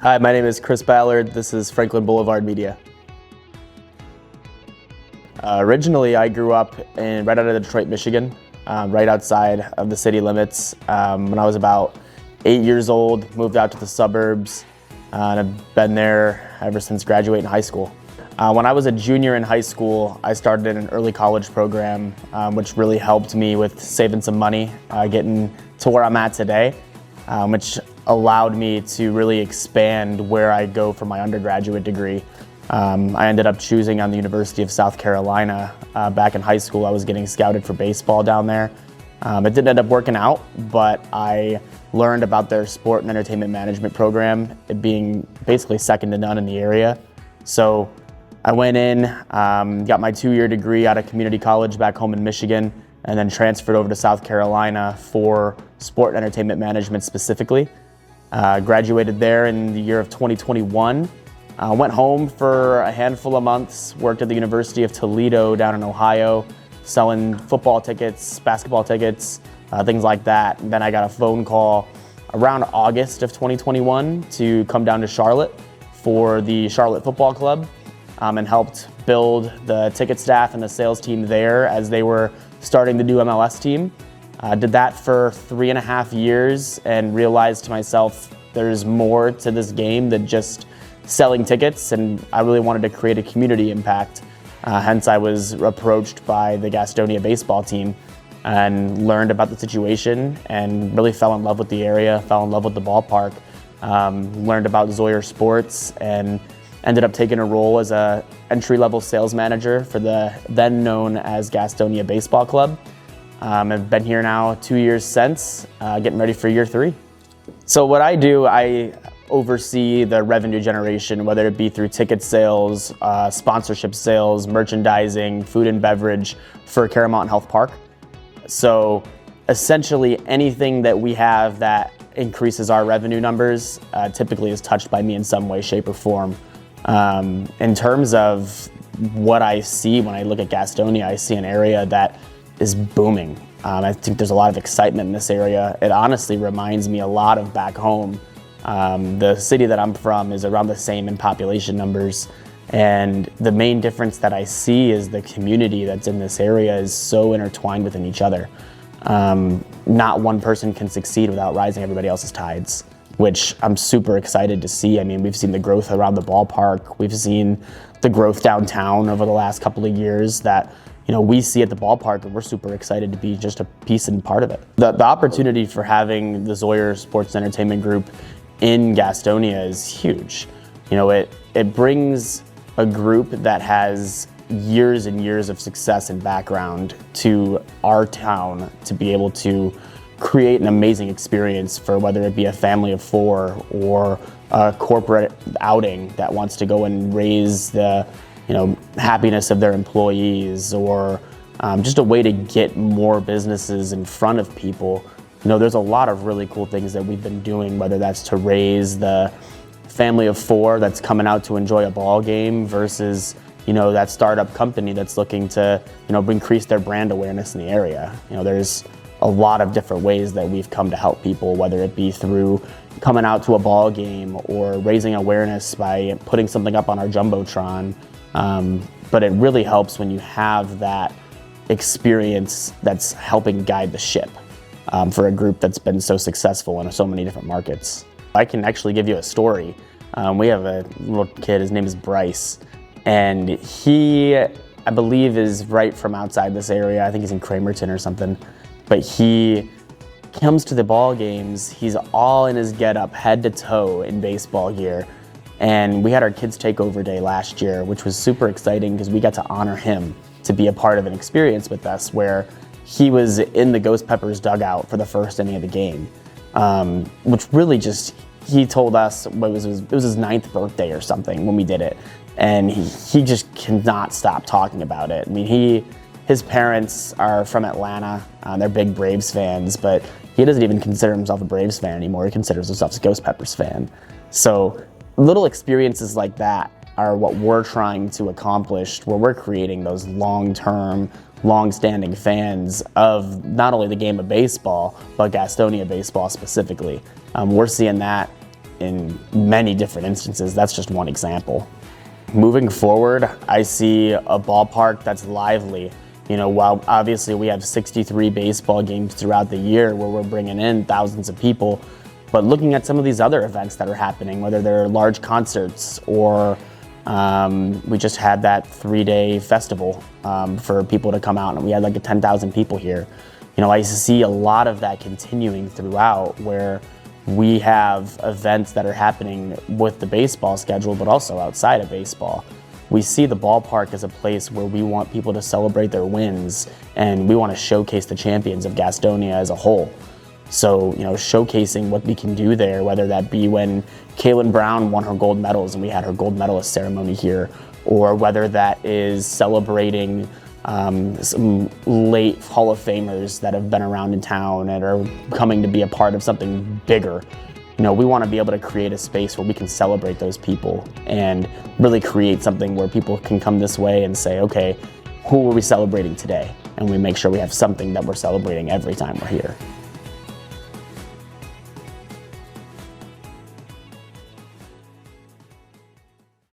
Hi, my name is Chris Ballard. This is Franklin Boulevard Media. Originally, I grew up right out of Detroit, Michigan, right outside of the city limits. When I was about 8 years old, moved out to the suburbs, and I've been there ever since graduating high school. When I was a junior in high school, I started in an early college program, which really helped me with saving some money, getting to where I'm at today, which allowed me to really expand where I go for my undergraduate degree. I ended up choosing on the University of South Carolina. Back in high school, I was getting scouted for baseball down there. It didn't end up working out, but I learned about their sport and entertainment management program, it being basically second to none in the area. So I went in, got my 2-year degree out of community college back home in Michigan, and then transferred over to South Carolina for sport and entertainment management specifically. Graduated there in the year of 2021. Went home for a handful of months, worked at the University of Toledo down in Ohio, selling football tickets, basketball tickets, things like that. And then I got a phone call around August of 2021 to come down to Charlotte for the Charlotte Football Club, and helped build the ticket staff and the sales team there as they were starting the new MLS team. Did that for 3.5 years and realized to myself there's more to this game than just selling tickets, and I really wanted to create a community impact. Hence I was approached by the Gastonia baseball team and learned about the situation and really fell in love with the area, fell in love with the ballpark, learned about Zawyer sports, and ended up taking a role as a entry-level sales manager for the then known as Gastonia Baseball Club. I've been here now 2 years since, getting ready for year 3. So what I do, I oversee the revenue generation, whether it be through ticket sales, sponsorship sales, merchandising, food and beverage for Caramount Health Park. So essentially anything that we have that increases our revenue numbers typically is touched by me in some way, shape, or form. In terms of what I see when I look at Gastonia, I see an area that is booming. I think there's a lot of excitement in this area. It honestly reminds me a lot of back home. The city that I'm from is around the same in population numbers, and the main difference that I see is the community that's in this area is so intertwined within each other. Not one person can succeed without rising everybody else's tides, which I'm super excited to see. I mean, we've seen the growth around the ballpark. We've seen the growth downtown over the last couple of years that we see at the ballpark, and we're super excited to be just a piece and part of it. The opportunity for having the Zawyer Sports Entertainment Group in Gastonia is huge. It brings a group that has years and years of success and background to our town to be able to create an amazing experience for whether it be a family of 4 or a corporate outing that wants to go and raise the happiness of their employees, or just a way to get more businesses in front of people. There's a lot of really cool things that we've been doing, whether that's to raise the family of 4 that's coming out to enjoy a ball game versus that startup company that's looking to increase their brand awareness in the area. There's a lot of different ways that we've come to help people, whether it be through coming out to a ball game or raising awareness by putting something up on our Jumbotron. But it really helps when you have that experience that's helping guide the ship for a group that's been so successful in so many different markets. I can actually give you a story. We have a little kid, his name is Bryce, and he, I believe, is right from outside this area. I think he's in Cramerton or something, but he comes to the ball games, he's all in his getup, head to toe in baseball gear. And we had our kids takeover day last year, which was super exciting because we got to honor him to be a part of an experience with us where he was in the Ghost Peppers dugout for the first inning of the game, which really he told us it was his 9th birthday or something when we did it. And he just cannot stop talking about it. I mean, his parents are from Atlanta, they're big Braves fans, but he doesn't even consider himself a Braves fan anymore. He considers himself a Ghost Peppers fan. So little experiences like that are what we're trying to accomplish, where we're creating those long-term, long-standing fans of not only the game of baseball, but Gastonia baseball specifically. We're seeing that in many different instances. That's just one example. Moving forward, I see a ballpark that's lively. While obviously we have 63 baseball games throughout the year where we're bringing in thousands of people, but looking at some of these other events that are happening, whether they're large concerts or we just had that 3-day festival for people to come out, and we had like 10,000 people here. I see a lot of that continuing throughout, where we have events that are happening with the baseball schedule, but also outside of baseball. We see the ballpark as a place where we want people to celebrate their wins, and we want to showcase the champions of Gastonia as a whole. So, showcasing what we can do there, whether that be when Kaylin Brown won her gold medals and we had her gold medalist ceremony here, or whether that is celebrating some late Hall of Famers that have been around in town and are coming to be a part of something bigger. We want to be able to create a space where we can celebrate those people and really create something where people can come this way and say, okay, who are we celebrating today? And we make sure we have something that we're celebrating every time we're here.